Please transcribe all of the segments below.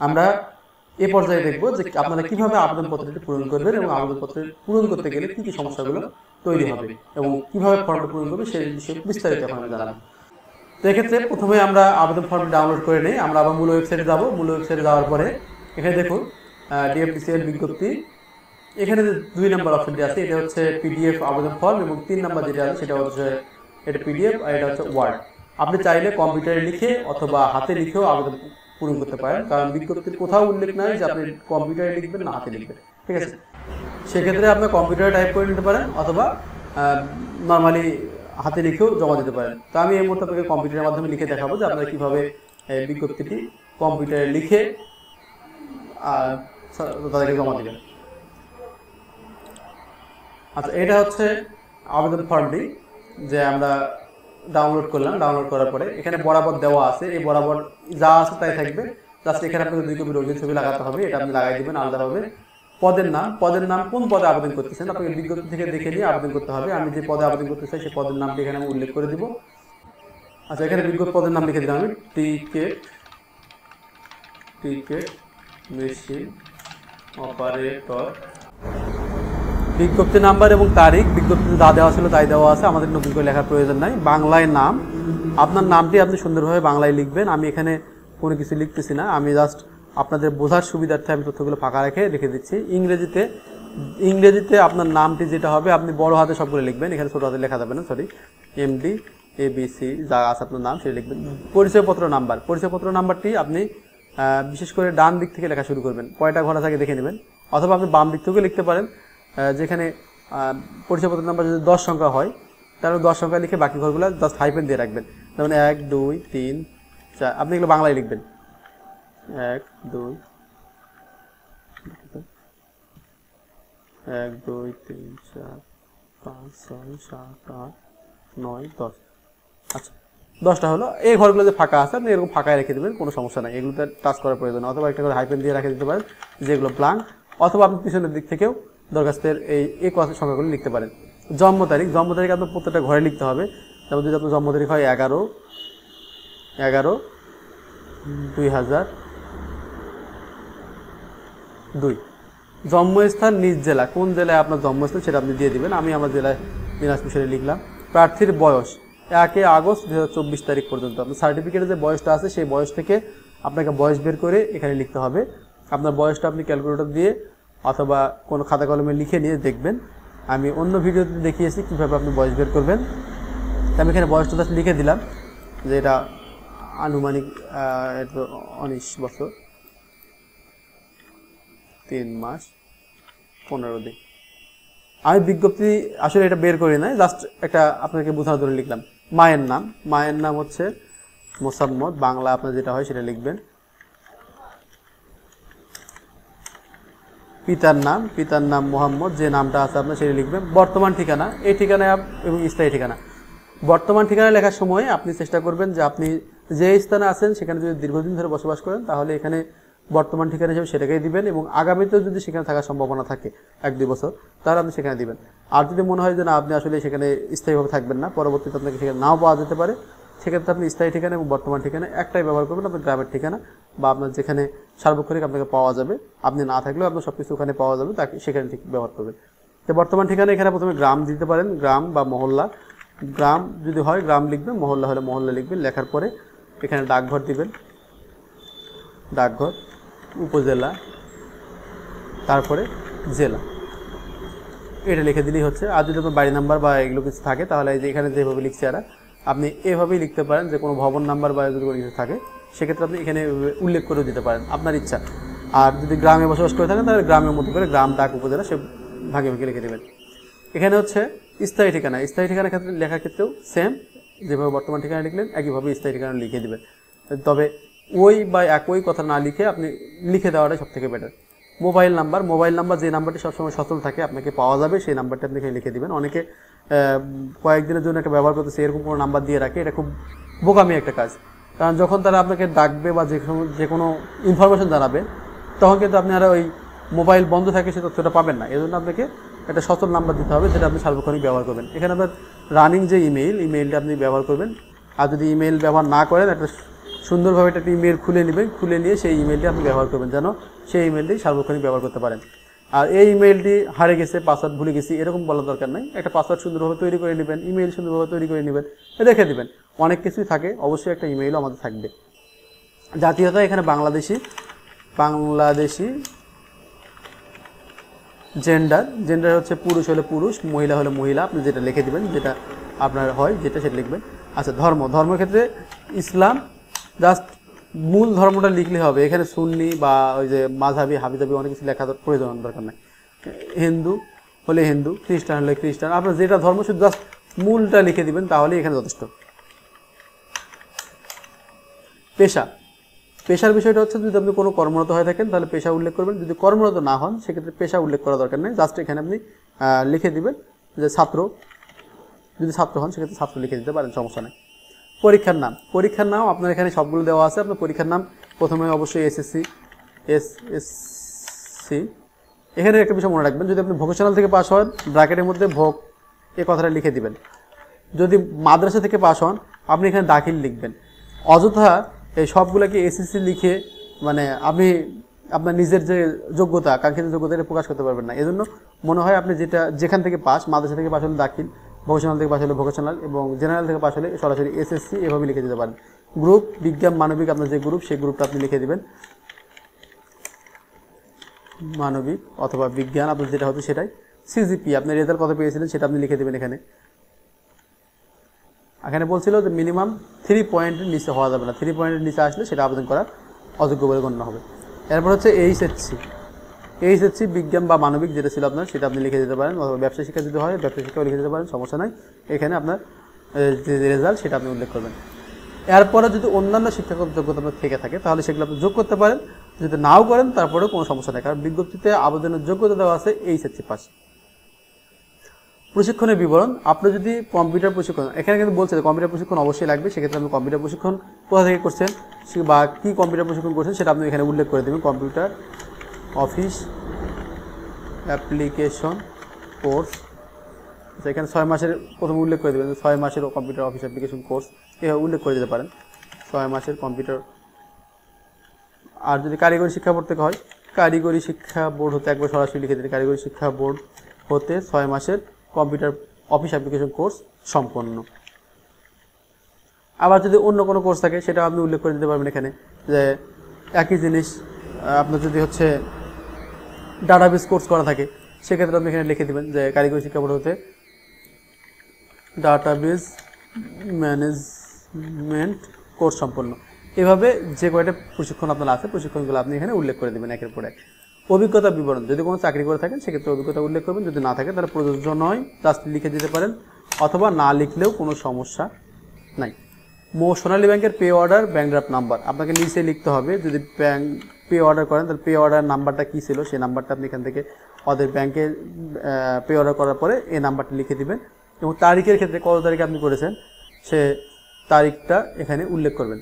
আমরা এ পর্যায়ে দেখব যে আপনারা কিভাবে আবেদনপত্রটি পূরণ করবেন এবং আবেদনপত্র পূরণ করতে গেলে কি কি সমস্যাগুলো তৈরি হবে এবং কিভাবে ফর্মটা পূরণ করবে সেই বিষয়ে বিস্তারিত এখন আমি জানাবো। তো এক্ষেত্রে প্রথমে আমরা আবেদন ফর্ম ডাউনলোড করে নিই। আমরা আবার মূল ওয়েবসাইটে যাব। মূল ওয়েবসাইটে যাওয়ার পরে এখানে দেখুন ডিএফডিসিএল বিজ্ঞপ্তি, এখানে যে 2 নম্বর অপশনটি আছে এটা হচ্ছে পিডিএফ আবেদন ফর্ম এবং 3 নম্বর যেটা আছে সেটা হচ্ছে এটা পিডিএফ আর এটা হচ্ছে ওয়ার্ড। আপনি চাইলে কম্পিউটারে লিখে অথবা হাতে লিখেও আবেদন পূরণ করতে পারেন, কারণ বিজ্ঞপ্তির কোথাও উল্লেখ নাই যে আপনি কম্পিউটারে লিখবেন না হাতে লিখবেন, ঠিক আছে। সেক্ষেত্রে আপনি কম্পিউটারে টাইপ করে নিতে পারেন অথবা নর্মালি হাতে লিখেও জমা দিতে পারেন। তো আমি এই মুহূর্তে আপনাকে কম্পিউটারের মাধ্যমে লিখে দেখাবো যে আপনারা কীভাবে বিজ্ঞপ্তিটি কম্পিউটারে লিখে তাদেরকে জমা দেবেন। আচ্ছা, এটা হচ্ছে আবেদন ফর্মটি যে আমরা ডাউনলোড করলাম। ডাউনলোড করার পরে এখানে বরাবর দেওয়া আছে, এই বরাবর যা আছে তাই থাকবে। জাস্ট এখানে আপনাকে 2 কপি রঙিন ছবি লাগাতে হবে, এটা আপনি লাগাই দেবেন আলাদাভাবে। পদের নাম কোন পদে আবেদন করতেছেন আপনাকে বিজ্ঞপ্তি থেকে দেখে নিয়ে আবেদন করতে হবে। আমি যে পদে আবেদন করতে চাই সেই পদের নামটি এখানে আমি উল্লেখ করে দিব। আচ্ছা, এখানে বিজ্ঞপ্তি পদের নাম লিখে দিলাম আমি টিকেট মেশিন অপারেটর। বিজ্ঞপ্তি নাম্বার এবং তারিখ বিজ্ঞপ্তিতে যা দেওয়া ছিল তাই দেওয়া আছে, আমাদের নতুন করে লেখার প্রয়োজন নাই। বাংলায় নাম, আপনার নামটি আপনি সুন্দরভাবে বাংলায় লিখবেন। আমি এখানে কোনো কিছু লিখতেছি না, আমি জাস্ট আপনাদের বোঝার সুবিধার্থে আমি তথ্যগুলো ফাঁকা রেখে দিচ্ছি। ইংরেজিতে আপনার নামটি যেটা হবে আপনি বড় হাতে সবগুলো লিখবেন, এখানে ছোটো হাতে লেখা যাবে না, সরি। এমডি ABC যা আছে আপনার নাম সেটা লিখবেন। পরিচয়পত্র নাম্বারটি আপনি বিশেষ করে ডান দিক থেকে লেখা শুরু করবেন, কয়টা ঘর থাকে দেখে নেবেন, অথবা আপনি বাম দিক থেকেও লিখতে পারেন। যেখানে পরিচয়পত্র নাম্বার যদি 10 সংখ্যা হয় তাহলে 10 সংখ্যা লিখে বাকি ঘরগুলো জাস্ট হাইফেন দিয়ে রাখবেন। যেমন 1 2 3 4, আপনি এগুলো বাংলায় লিখবেন। 1 2 3 4 5 6 7 8 9 10। আচ্ছা, 10টা হলো। এই ঘরগুলো যে ফাঁকা আছে আপনি এরকম ফাঁকায় রেখে দেবেন, কোনো সমস্যা নাই, এগুলোতে টাচ করার প্রয়োজন। অথবা একটা করে হাইফেন দিয়ে রেখে দিতে পারেন যেগুলো ব্ল্যাঙ্ক, অথবা আপনি পিছনের দিক থেকেও দরখাস্তের এই কথা সংখ্যাগুলো লিখতে পারেন। জন্ম তারিখ আপনার প্রত্যেকটা ঘরে লিখতে হবে। তারপর যদি আপনার জন্ম তারিখ হয় 11/11/2002। জন্মস্থান নিজ জেলা, কোন জেলায় আপনার জন্মস্থান সেটা আপনি দিয়ে দিবেন। আমি আমার জেলায় দিনাজপুর শহরে লিখলাম। প্রার্থীর বয়স 1 আগস্ট 2024 তারিখ পর্যন্ত। আপনার সার্টিফিকেটে যে বয়সটা আছে সেই বয়স থেকে আপনাকে বয়স বের করে এখানে লিখতে হবে। আপনার বয়সটা আপনি ক্যালকুলেটর দিয়ে অথবা কোনো খাতা কলমে লিখে নিয়ে দেখবেন। আমি অন্য ভিডিওতে দেখিয়েছি কীভাবে আপনি বয়স বের করবেন। আমি এখানে বয়সটা জাস্ট লিখে দিলাম যে এটা আনুমানিক 19 বছর 3 মাস 15 দিন। আমি বিজ্ঞপ্তি আসলে এটা বের করি নাই, জাস্ট একটা আপনাকে বোঝানোর জন্য লিখলাম। মায়ের নাম হচ্ছে মোসাম্মদ, বাংলা আপনার যেটা হয় সেটা লিখবেন। পিতার নাম মোহাম্মদ, যে নামটা আছে আপনার সেটা লিখবেন। বর্তমান ঠিকানা, এই ঠিকানা এবং স্থায়ী ঠিকানা। বর্তমান ঠিকানা লেখার সময় আপনি চেষ্টা করবেন যে আপনি যে স্থানে আছেন সেখানে যদি দীর্ঘদিন ধরে বসবাস করেন তাহলে এখানে বর্তমান ঠিকানা হিসেবে সেটাকেই দিবেন, এবং আগামীতেও যদি সেখানে থাকার সম্ভাবনা থাকে 1-2 বছর তাহলে আপনি সেখানে দিবেন। আর যদি মনে হয় যে না আপনি আসলে সেখানে স্থায়ীভাবে থাকবেন না, পরবর্তীতে আপনাকে সেখানে নাও পাওয়া যেতে পারে, সেক্ষেত্রে আপনি স্থায়ী ঠিকানা এবং বর্তমান ঠিকানা একটাই ব্যবহার করবেন, আপনার গ্রামের ঠিকানা বা আপনার যেখানে সার্বক্ষণিক আপনাকে পাওয়া যাবে, আপনি না থাকলেও আপনার সব কিছু ওখানে পাওয়া যাবে, তাকে সেখানে ঠিক ব্যবহার করবেন। তো বর্তমান ঠিকানা এখানে প্রথমে গ্রাম দিতে পারেন, গ্রাম বা মহল্লা। গ্রাম যদি হয় গ্রাম লিখবেন, মহল্লা হলে মহল্লা লিখবেন। লেখার পরে এখানে ডাকঘর দিবেন, ডাকঘর, উপজেলা, তারপরে জেলা, এটা লিখে দিলেই হচ্ছে। আর যদি আপনার বাড়ি নাম্বার বা এগুলো কিছু থাকে তাহলে এই যে এখানে যেভাবে লিখছি আপনি এভাবেই লিখতে পারেন, যে কোনো ভবন নাম্বার বা যদি কোনো কিছু থাকে সেক্ষেত্রে আপনি এখানে উল্লেখ করে দিতে পারেন, আপনার ইচ্ছা। আর যদি গ্রামে বসবাস করে থাকেন তাহলে গ্রামের মতো করে গ্রাম, ডাক, উপজেলা সে ভাগে লিখে দেবেন। এখানে হচ্ছে স্থায়ী ঠিকানা ক্ষেত্রে লেখার ক্ষেত্রেও সেম, যেভাবে বর্তমান ঠিকানা লিখলেন একইভাবে স্থায়ী ঠিকানা লিখে দেবেন। তবে ওই বা একই কথা না লিখে আপনি লিখে দেওয়াটাই সবথেকে বেটার। মোবাইল নাম্বার যে নাম্বারটি সবসময় সচল থাকে আপনাকে পাওয়া যাবে সেই নাম্বারটা আপনি এখানে লিখে দেবেন। অনেকে কয়েকদিনের জন্য একটা ব্যবহার করতেছে, এরকম কোনো নাম্বার দিয়ে রাখে, এটা খুব বোকামি একটা কাজ। কারণ যখন তারা আপনাকে ডাকবে বা যে কোনো ইনফরমেশন জানাবে তখন কিন্তু আপনি আর ওই মোবাইল বন্ধ থাকে সে তথ্যটা পাবেন না। এই জন্য আপনাকে একটা সচল নাম্বার দিতে হবে যেটা আপনি সার্বক্ষণিক ব্যবহার করবেন। এখানে আপনার রানিং যে ইমেইলটা আপনি ব্যবহার করবেন। আর যদি ইমেইল ব্যবহার না করেন একটা সুন্দরভাবে একটা ইমেল খুলে নেবেন, খুলে নিয়ে সেই ইমেলটি আপনি ব্যবহার করবেন, যেন সেই ইমেলটি সার্বক্ষণিক ব্যবহার করতে পারেন। আর এই ইমেলটি হারিয়ে গেছে, পাসওয়ার্ড ভুলে গেছি এরকম বলার দরকার নাই। একটা পাসওয়ার্ড সুন্দরভাবে তৈরি করে নেবেন, ইমেল সুন্দরভাবে তৈরি করে নেবেন, রেখে দেবেন। অনেক কিছুই থাকে, অবশ্যই একটা ইমেইলও আমাদের থাকবে। জাতীয়তা এখানে বাংলাদেশি, জেন্ডার হচ্ছে পুরুষ হলে পুরুষ, মহিলা হলে মহিলা, আপনি যেটা লিখে দেবেন, যেটা আপনার হয় যেটা সেটা লিখবেন। আচ্ছা, ধর্মের ক্ষেত্রে ইসলাম, জাস্ট মূল ধর্মটা লিখলে হবে। এখানে সুন্নি বা ওই যে মাঝহাবি হাবিজাবি অনেক কিছু লেখা প্রয়োজন দরকার নাই। হিন্দু হলে হিন্দু, খ্রিস্টান হলে খ্রিস্টান, আপনার যেটা ধর্ম শুধু জাস্ট মূলটা লিখে দিবেন, তাহলে এখানে যথেষ্ট। পেশার বিষয়টা হচ্ছে, যদি আপনি কোনো কর্মরত হয়ে থাকেন তাহলে পেশা উল্লেখ করবেন, যদি কর্মরত না হন সেক্ষেত্রে পেশা উল্লেখ করা দরকার নেই, জাস্ট এখানে আপনি লিখে দিবেন যে ছাত্র, যদি ছাত্র হন সেক্ষেত্রে ছাত্র লিখে দিতে পারেন, সমস্যা নেই। পরীক্ষার নাম আপনার এখানে সবগুলো দেওয়া আছে। আপনার পরীক্ষার নাম প্রথমে অবশ্যই এসএসসি। এখানে একটা বিষয় মনে রাখবেন, যদি আপনি ভোকেশনাল থেকে পাস হন, ব্র্যাকেটের মধ্যে ভোগ এই কথাটা লিখে দিবেন। যদি মাদ্রাসা থেকে পাস হন, আপনি এখানে দাখিল লিখবেন। অযথা এই সবগুলোকে এসএসসি লিখে মানে আপনি আপনার নিজের যে যোগ্যতা, কাঙ্ক্ষিত যোগ্যতা এটা প্রকাশ করতে পারবেন না। এজন্য মনে হয় আপনি যেখান থেকে পাস, মাদ্রাসা থেকে পাস হলে দাখিল, ভোকেশনাল থেকে পাস হলে ভোকেশনাল, এবং জেনারেল থেকে পাস হলে সরাসরি এসএসসি এভাবে লিখে দিতে পারেন। গ্রুপ বিজ্ঞান মানবিক, আপনার যে গ্রুপ সেই গ্রুপটা আপনি লিখে দিবেন, মানবিক অথবা বিজ্ঞান আপনার যেটা হতো সেটাই। সিজিপি আপনার রেজাল্ট কত পেয়েছিলেন সেটা আপনি লিখে দেবেন। এখানে বলছিল যে মিনিমাম 3 পয়েন্টের নিচে হওয়া যাবে না, 3 পয়েন্টের নিচে আসলে সেটা আবেদন করা অযোগ্য বলে গণ্য হবে। এরপর হচ্ছে এইচএসসি বিজ্ঞান বা মানবিক যেটা ছিল আপনার, সেটা আপনি লিখে দিতে পারেন, অথবা ব্যবসা শিক্ষা যদি হয় ব্যবসা শিক্ষাও লিখে দিতে পারেন, সমস্যা নাই। এখানে আপনার যে রেজাল্ট সেটা আপনি উল্লেখ করবেন। এরপরে যদি অন্যান্য শিক্ষাগত যোগ্যতা আপনার থেকে থাকে তাহলে সেগুলো আপনি যোগ করতে পারেন, যদি নাও করেন তারপরেও কোনো সমস্যা নেই, কারণ বিজ্ঞপ্তিতে আবেদনের যোগ্যতা দেওয়া আছে এইচএসসি পাস। প্রশিক্ষণের বিবরণ, আপনি যদি কম্পিউটার প্রশিক্ষণ, এখানে কিন্তু বলছে যে কম্পিউটার প্রশিক্ষণ অবশ্যই লাগবে, সেক্ষেত্রে আপনি কম্পিউটার প্রশিক্ষণ কোথা থেকে করছেন বা কী কম্পিউটার প্রশিক্ষণ করছেন সেটা আপনি এখানে উল্লেখ করে দেবেন। কম্পিউটার অফিস অ্যাপ্লিকেশন কোর্স, এখানে 6 মাসের প্রথমে উল্লেখ করে দেবেন, 6 মাসের কম্পিউটার অফিস অ্যাপ্লিকেশন কোর্স এভাবে উল্লেখ করে দিতে পারেন, 6 মাসের কম্পিউটার। আর যদি কারিগরি শিক্ষা বোর্ড থেকে হয়, কারিগরি শিক্ষা বোর্ড হতে একবার সরাসরি লিখে দিন, কারিগরি শিক্ষা বোর্ড হতে 6 মাসের কম্পিউটার অফিস অ্যাপ্লিকেশন কোর্স সম্পন্ন। আবার যদি অন্য কোনো কোর্স থাকে সেটা আপনি উল্লেখ করে দিতে পারবেন এখানে, যে একই জিনিস আপনার যদি হচ্ছে ডাটাবেস কোর্স করা থাকে সেক্ষেত্রে আপনি এখানে লিখে দেবেন যে কারিগরি শিক্ষা বোর্ড হতে ডাটাবেস ম্যানেজমেন্ট কোর্স সম্পন্ন। এভাবে যে কয়টা প্রশিক্ষণ আপনার আছে প্রশিক্ষণগুলো আপনি এখানে উল্লেখ করে দেবেন একের পর এক। অভিজ্ঞতা বিবরণ, যদি কোনো চাকরি করে থাকেন সেক্ষেত্রে অভিজ্ঞতা উল্লেখ করবেন, যদি না থাকে তাহলে প্রযোজ্য নয়, জাস্ট লিখে দিতে পারেন, অথবা না লিখলেও কোনো সমস্যা নাই। সোনালী ব্যাংকের pay order bank draft number আপনাকে নিচে লিখতে হবে। যদি পে অর্ডার করেন তাহলে পে অর্ডার নাম্বারটা কী ছিল সেই নাম্বারটা আপনি এখান থেকে ওদের ব্যাংকে পে অর্ডার করার পরে এই নাম্বারটা লিখে দিবেন, এবং তারিখের ক্ষেত্রে কত তারিখে আপনি করেছেন সে তারিখটা এখানে উল্লেখ করবেন,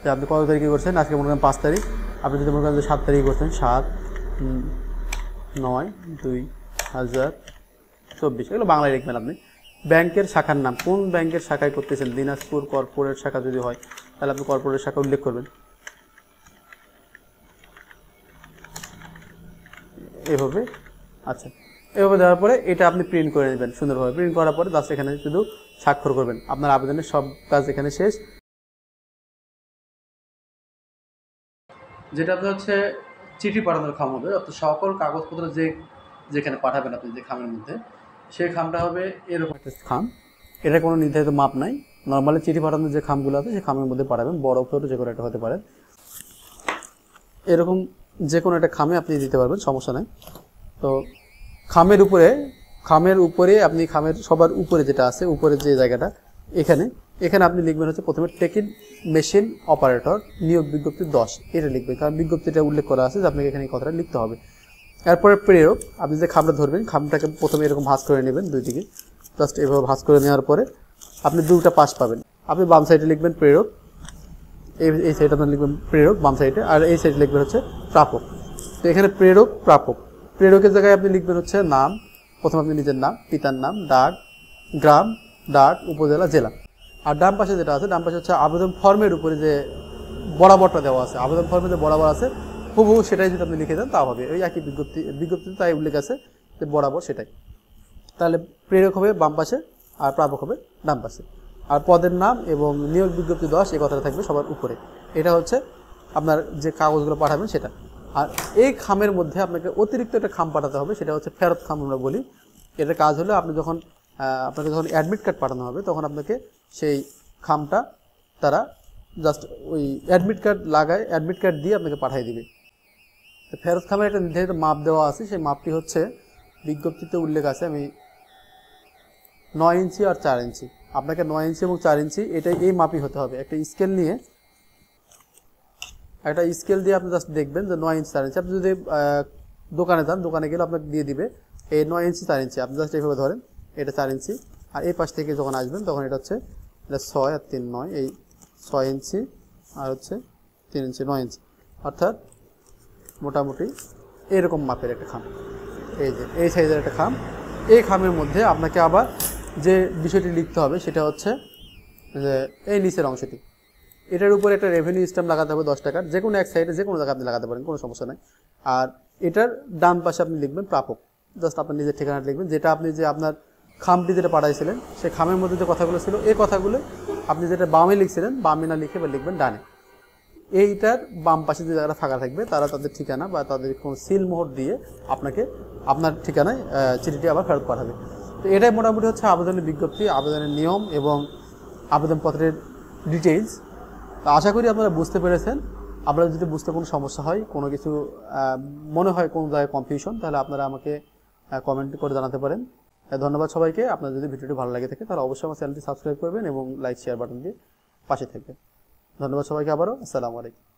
যে আপনি কত তারিখে করছেন। আজকে মনে করেন 5 তারিখ, আপনি যদি মনে করেন যে 7 তারিখে করছেন, 7/9/2024, এগুলো বাংলায় লিখবেন আপনি। ব্যাংকের শাখার নাম, কোন ব্যাংকের শাখায় করতেছেন, দিনাজপুর কর্পোরেট শাখা যদি হয় তাহলে আপনি কর্পোরেট শাখা উল্লেখ করবেন এভাবে। আচ্ছা, এভাবে দেওয়ার পরে এটা আপনি প্রিন্ট করে নেবেন সুন্দরভাবে। প্রিন্ট করার পরে জাস্ট এখানে শুধু স্বাক্ষর করবেন, আপনার আবেদনের সব কাজ এখানে শেষ। যেটা আপনার হচ্ছে চিঠি পাঠানোর খাম হবে, অর্থাৎ সকল কাগজপত্র যেখানে পাঠাবেন আপনি যে খামের মধ্যে, সেই খামটা হবে এরকম একটা খাম। এটা কোনো নির্ধারিত মাপ নাই, নর্মালি চিঠি পাঠানোর যে খামগুলো আছে সেই খামের মধ্যে পাঠাবেন, বড় ছোটো যে কোনো একটা হতে পারে, এরকম যে কোনো একটা খামে আপনি দিতে পারবেন, সমস্যা নাই। তো খামের উপরে আপনি খামের সবার উপরে যেটা আছে, উপরে যে জায়গাটা এখানে আপনি লিখবেন হচ্ছে প্রথমে টেকিং মেশিন অপারেটর নিয়োগ বিজ্ঞপ্তি 10, এটা লিখবেন, কারণ বিজ্ঞপ্তিটা উল্লেখ করা আছে যে আপনাকে এখানে এই কথাটা লিখতে হবে। এরপরে প্রেরক, আপনি যে খামটা ধরবেন খামটাকে প্রথমে এরকম ভাঁজ করে নেবেন, দুই দিকে জাস্ট এভাবে ভাঁজ করে নেওয়ার পরে আপনি দুটো পাশ পাবেন। আপনি বাম সাইডে লিখবেন প্রেরক, এই সাইডে আপনি লিখবেন প্রেরক বাম সাইডে, আর এই সাইডে লিখবেন হচ্ছে প্রাপক। তো এখানে প্রেরক প্রাপক, প্রেরকের জায়গায় আপনি লিখবেন হচ্ছে নাম, প্রথমে আপনি নিজের নাম, পিতার নাম, ডাক, গ্রাম, ডাক, উপজেলা, জেলা, আর ডান পাশে যেটা আছে, ডান পাশে হচ্ছে আবেদন ফর্মের উপরে যে বরাবরটা দেওয়া আছে, আবেদন ফর্মে যে বরাবর আছে হুবহু সেটাই যদি আপনি লিখে দেন তা হবে। ওই একই বিজ্ঞপ্তিতে তাই উল্লেখ আছে যে বরাবর সেটাই। তাহলে প্রেরক হবে বাম পাশে আর প্রাপক হবে ডান পাশে। আর পদের নাম এবং নিয়োগ বিজ্ঞপ্তি 10 এই কথাটা থাকবে সবার উপরে। এটা হচ্ছে আপনার যে কাগজগুলো পাঠাবেন সেটা। আর এই খামের মধ্যে আপনাকে অতিরিক্ত একটা খাম পাঠাতে হবে, সেটা হচ্ছে ফেরত খাম আমরা বলি। এটার কাজ হলো আপনি যখন আপনাকে যখন অ্যাডমিট কার্ড পাঠানো হবে তখন আপনাকে সেই খামটা তারা জাস্ট ওই অ্যাডমিট কার্ড লাগায়, অ্যাডমিট কার্ড দিয়ে আপনাকে পাঠিয়ে দিবে। তো ফেরত খামের একটা নির্ধারিত মাপ দেওয়া আছে, সেই মাপটি হচ্ছে বিজ্ঞপ্তিতে উল্লেখ আছে, আমি 9 ইঞ্চি আর 4 ইঞ্চি। আপনাকে 9 ইঞ্চি এবং 4 ইঞ্চি এটাই এই মাপই হতে হবে। একটা স্কেল নিয়ে আপনি জাস্ট দেখবেন যে 9 ইঞ্চি 4 ইঞ্চি। আপনি যদি দোকানে যান, দোকানে গেলে আপনাকে দিয়ে দিবে এই 9 ইঞ্চি 4 ইঞ্চি। আপনি জাস্ট এইভাবে ধরেন, এটা 4 ইঞ্চি। আর এই পাশ থেকে যখন আসবেন তখন এটা হচ্ছে এটা 6 আর 3 9, এই 6 ইঞ্চি আর হচ্ছে 3 ইঞ্চি 9 ইঞ্চি, অর্থাৎ মোটামুটি এরকম মাপের একটা খাম। এই যে এই সাইজের একটা খাম। এই খামের মধ্যে আপনাকে আবার যে বিষয়টি লিখতে হবে সেটা হচ্ছে যে এই নিচের অংশটি, এটার উপরে একটা রেভিনিউ স্ট্যাম্প লাগাতে হবে 10 টাকার, যে কোনো এক সাইডে যে কোনো জায়গায় আপনি লাগাতে পারেন, কোনো সমস্যা নেই। আর এটার ডান পাশে আপনি লিখবেন প্রাপক, জাস্ট আপনার নিজের ঠিকানাটা লিখবেন, যেটা আপনি যে আপনার খামটি যেটা পাঠাইছিলেন সেই খামের মধ্যে যে কথাগুলো ছিল এই কথাগুলো আপনি যেটা বামে লিখছিলেন বামে না লিখে বা লিখবেন ডানে। এইটার বাম পাশে যে জায়গাটা ফাঁকা থাকবে তারা তাদের ঠিকানা বা তাদের কোনো সিল মোহর দিয়ে আপনাকে আপনার ঠিকানায় চিঠিটি আবার ফেরত পাঠাবে। তো এটাই মোটামুটি হচ্ছে আবেদনের বিজ্ঞপ্তি, আবেদনের নিয়ম এবং আবেদনপত্রের ডিটেইলস। তো আশা করি আপনারা বুঝতে পেরেছেন। আপনাদের যদি বুঝতে কোনো সমস্যা হয়, কোনো কিছু মনে হয় কোনো জায়গায় কনফিউশন, তাহলে আপনারা আমাকে কমেন্ট করে জানাতে পারেন। ধন্যবাদ সবাইকে। আপনার যদি ভিডিওটি ভালো লাগে থাকে তাহলে অবশ্যই আমার চ্যানেলটি সাবস্ক্রাইব করবেন এবং লাইক শেয়ার বাটন দিয়ে পাশে থাকবেন। ধন্যবাদ সবাইকে আবারও। আসসালামু আলাইকুম।